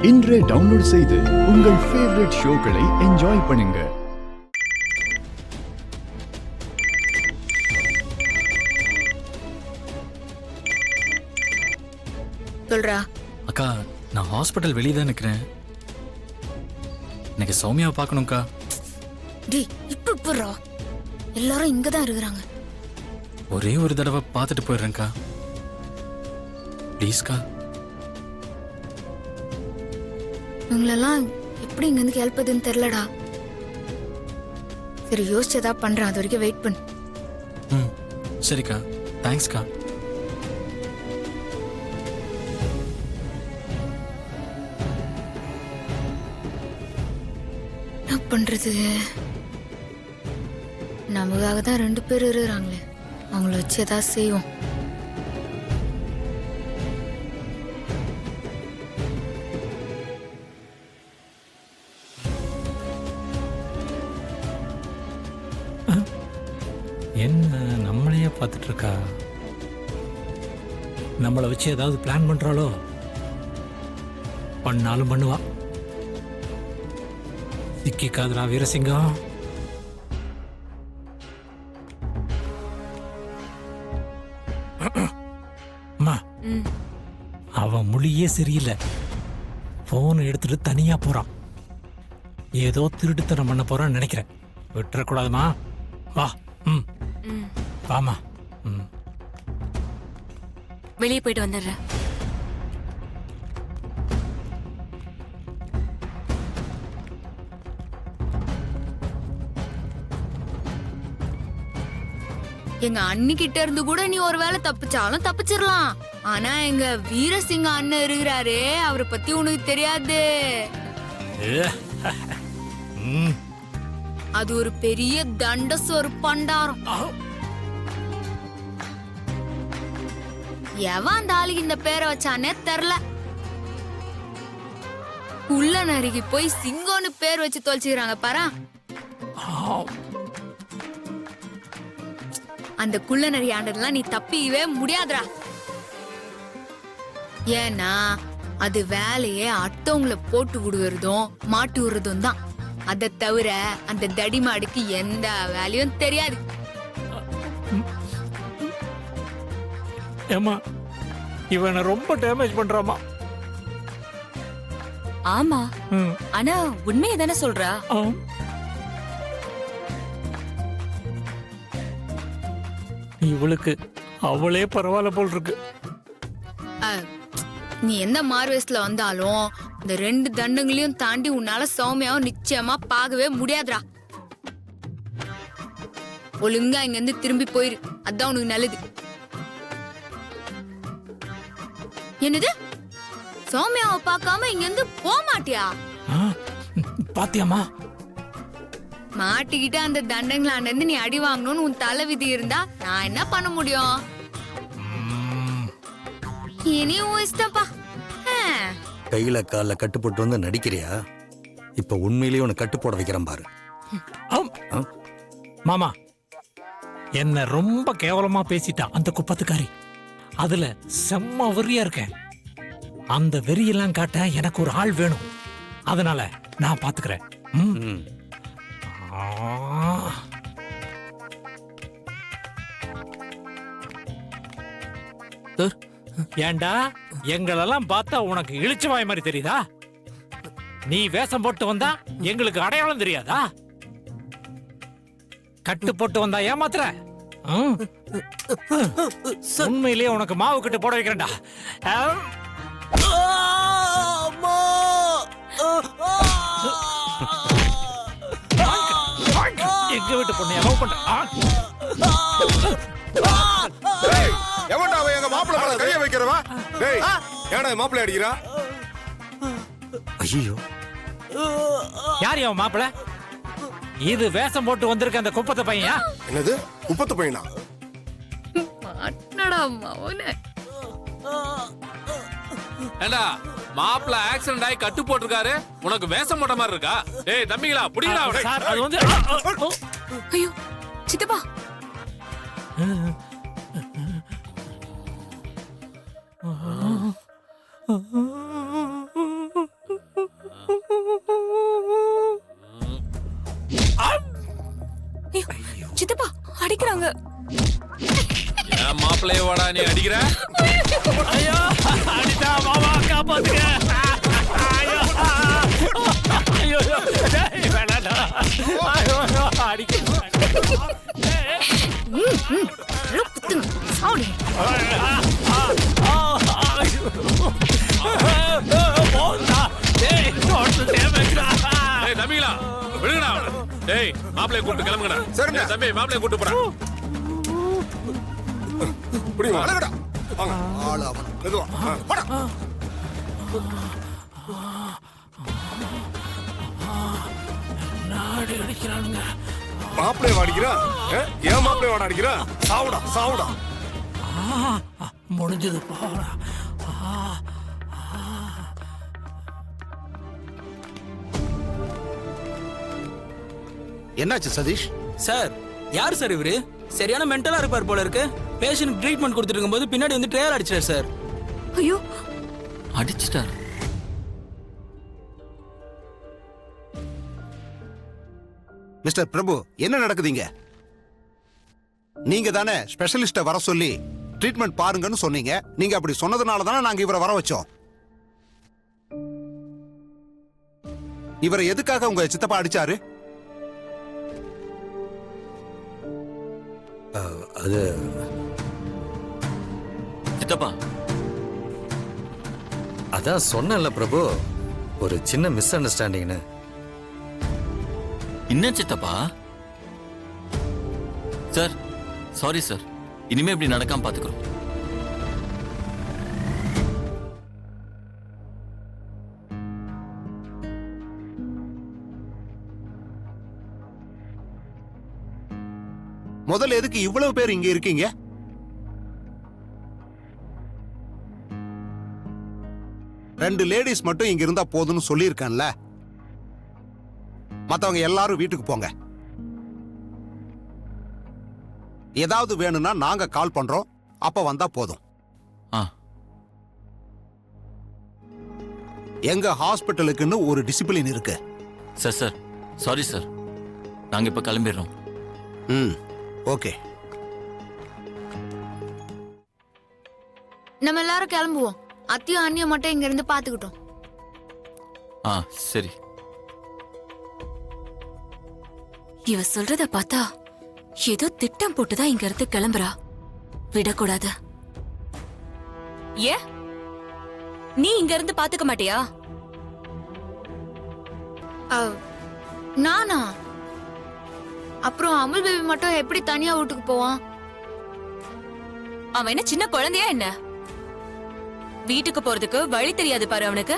இன்றே டவுன்லோட் செய்து உங்கள் ஃபேவரட் ஷோக்களை என்ஜாய் பண்ணுங்க. சொல்றா. அக்கா, நான் ஹாஸ்பிட்டல் வெளியே தான் நிற்கிறேன். எனக்கு சௌமியாவை பார்க்கணும்க்கா. டேய், இப்ப போறா. எல்லாரும் இங்க தான் இருக்கிறாங்க. ஒரே ஒரு தடவை பார்த்துட்டு போயிடுறேன்க்கா. ப்ளீஸ்க்கா. இவங்களெல்லாம் எப்படி இங்க இருந்து கேள்ப்பதுன்னு தெரியலடா. சரி, யோசிச்சதா பண்றேன். அது வரைக்கும் வெயிட் பண்ணு. ம், சரிக்கா. தேங்க்ஸ்க்கா. என்ன பண்றது? நமக்காக தான் 2 பேர் இருக்கிறாங்களே, அவங்கள வச்சு ஏதாவது செய்வோம். என்ன நம்மளையே பார்த்துட்டு இருக்கா? நம்மளை வச்சு ஏதாவது பிளான் பண்றாளோ? பண்ணாலும் பண்ணுவா. சிக்கிக்காதுரா வீரசிங்கம். அம்மா, அவன் மொழியே சரியில்லை. போன் எடுத்துட்டு தனியா போறான். ஏதோ திருட்டுத்தனம் பண்ண போறான்னு நினைக்கிறேன். விட்டுறக்கூடாதுமா. வா. ம், வாமா. ம், வெளியே போயிட்டு வந்துடுறேன். எங்க அண்ணிக்கிட்ட இருந்து கூட நீ ஒரு வேளை தப்பிச்சாலும் தப்பிச்சிடலாம். ஆனா எங்க வீரசிங்க அண்ணன் இருக்கிறாரே, அவரை பத்தி உனக்கு தெரியாது. ம். அது ஒரு பெரிய தண்டசோறு பண்டாரம். எவன் அந்த ஆளுக்கு இந்த பேரை வச்சானே தெரியல. உள்ள நறுக்கி போய் சிங்கம்னு பேர் வச்சு தொலைச்சுக்கிறாங்க பாரா. அந்த குள்ள நரி ஆண்டதெல்லாம் நீ தப்பிக்கவே முடியாதுடா. ஏன்னா அது வேலையே அடுத்தவங்கள போட்டு விடுவதும் மாட்டு விடுறதும் தான். அதை தவிர அந்த தடிமாடுக்கு எந்த வேலையும் தெரியாது. ஏமா, இவனை ரொம்ப டேமேஜ் பண்றாமா. ஆமா, ஆனா உண்மையை தானே சொல்றா. இவளுக்கு அவளே பரவாயில்ல போல் இருக்கு. நீ எந்த மார்வேஸ்ல வந்தாலும் இந்த 2 தண்டங்களையும் தாண்டி உன்னால சௌமியாவும் நிச்சயமா பார்க்கவே முடியாதுடா. ஒழுங்கா இங்க இருந்து திரும்பி போயிரு. அதான் உனக்கு நல்லது. என்னது? சௌமியாவை பார்க்காம இங்க இருந்து போக மாட்டியா? பாத்தியாமா? மாட்டிக்கிட்டு அந்த தண்டங்களாண்ட இருந்து நீ அடி வாங்கணும்னு உன் தலை விதி இருந்தா நான் என்ன பண்ண முடியும்? இனி உன் இஷ்டப்பா. கையில கால கட்டுப்பட்டு வந்து நடிக்கிறியா? இப்ப உண்மையிலேயே உன்னை கட்டு போட வைக்கிறேன் பாரு. மாமா, என்ன ரொம்ப கேவலமா பேசிட்டா அந்த குப்பத்துக்காரி. அதுல செம்ம வெறியா இருக்கேன். அந்த வெறியெல்லாம் காட்ட எனக்கு ஒரு ஆள் வேணும். அதனால நான் பாத்துக்கிறேன். ஏண்டா, எங்களெல்லாம் பார்த்தா உனக்கு இழிச்ச வாய் மாதிரி தெரியுதா? நீ வேஷம் போட்டு வந்தா எங்களுக்கு அடையாளம் தெரியாதா? கட்டு போட்டு வந்தா ஏமாத்துற? உண்மையிலேயே உனக்கு மாவு கட்டு போட வைக்கிறேன்டா. எங்க வீட்டு பொண்ணு லவ் பண்ற? எவன்டா அவன் எங்க மாப்பிள்ளை மேல கைய வைக்கிறவா? டேய், ஏன்டா மாப்பிள்ளை அடிக்கிறா? ஐயோ, யார் அவன் மாப்பிள்ளை? இது வேஷம் போட்டு வந்திருக்க அந்த குப்பத்தை பையன். என்னது, குப்பத்து பையனா? மாட்டடா மவனே. ஏண்டா, மாப்பிள்ள ஆக்சிடென்ட் ஆகி கட்டு போட்டிருக்காரு, உனக்கு வேஷம் போட்ட மாதிரி இருக்கா? டேய் தம்பிங்களா, புடிங்கடா அவனை. சார், அது வந்து ஐயோ சித்தப்பா, என் மாப்பிள்ளைய வாடா நீ அடிக்கிற? ஐயோ அடிடா மாமா காப்பாத்துங்க ஐயோ ஐயோ டேய் வேணாடா ஐயோ அடிக்க சாவுடி. ஏய் தம்பிங்களா விடுங்கடா அவனை. டேய் மாப்பிள்ளைய கூப்பிட்டு கிளம்புங்கடா. சரிண்ணே. ஏய், தம்பி மாப்பிள்ளைய கூப்பிட்டு போடா. புடிங்க அழகடா வாங்க ஆளு அவன் மெதுவா போடா நாடி அடிக்கிறானுங்க மாப்பிளைய வாடிக்கிறா ஏன் மாப்பிளைய வாட அடிக்கிறா சாவுடா சாவுடா முடிஞ்சது போடா என்னாச்சு சதீஷ்? சார் யார் சார் இவரு? சரியான மென்டலா இருப்பார் போல இருக்கு. பேஷண்ட் ட்ரீட்மெண்ட் கொடுத்துட்டு இருக்கும்போது பின்னாடி வந்து ட்ரையர் அடிச்சார் சார். ஐயோ அடிச்சிட்டார். மிஸ்டர் பிரபு, என்ன நடக்குதுங்க? நீங்க தானே ஸ்பெஷலிஸ்ட வர சொல்லி ட்ரீட்மெண்ட் பாருங்கன்னு சொன்னீங்க. நீங்க அப்படி சொன்னதுனால தானே நாங்க இவரை வர வச்சோம். இவரை எதுக்காக உங்க சித்தப்பா அடிச்சாரு? அது சித்தப்பா அதான் சொன்னேன்ல பிரபு, ஒரு சின்ன மிஸ் அண்டர்ஸ்டாண்டிங்னு. என்ன சித்தப்பா? சார் சாரி சார், இனிமே இப்படி நடக்காம பாத்துக்கிறோம். முதல்ல எதுக்கு இவ்வளவு பேர் இங்க இருக்கீங்க? ரெண்டு லேடிஸ் மட்டும் இங்க இருந்தா போதும்னு சொல்லியிருக்கேன்ல. மத்தவங்க எல்லாரும் வீட்டுக்கு போங்க. ஏதாவது வேணும்னா நாங்க கால் பண்றோம், அப்ப வந்தா போதும். எங்க ஹாஸ்பிட்டலுக்குன்னு ஒரு டிசிப்ளின் இருக்கு. சார் சார் சாரி சார், நாங்க இப்ப கிளம்பிடுறோம். ம், ஓகே. நம்ம எல்லாரும் கிளம்புவோம். அத்தியும் அண்ணியும் மட்டும் இங்க இருந்து பாத்துக்கிட்டோம். சரி. இவ சொல்றத பார்த்தா ஏதோ திட்டம் போட்டுதான் இங்க இருந்து கிளம்புறா. விடக்கூடாது. ஏ நீ இங்க இருந்து பாத்துக்க மாட்டியா? நானா? அப்புறம் அமுல் பேபி மட்டும் எப்படி தனியா வீட்டுக்கு போவான்? அவன் என்ன சின்ன குழந்தையா என்ன? வீட்டுக்கு போறதுக்கு வழி தெரியாது பாரு அவனுக்கு.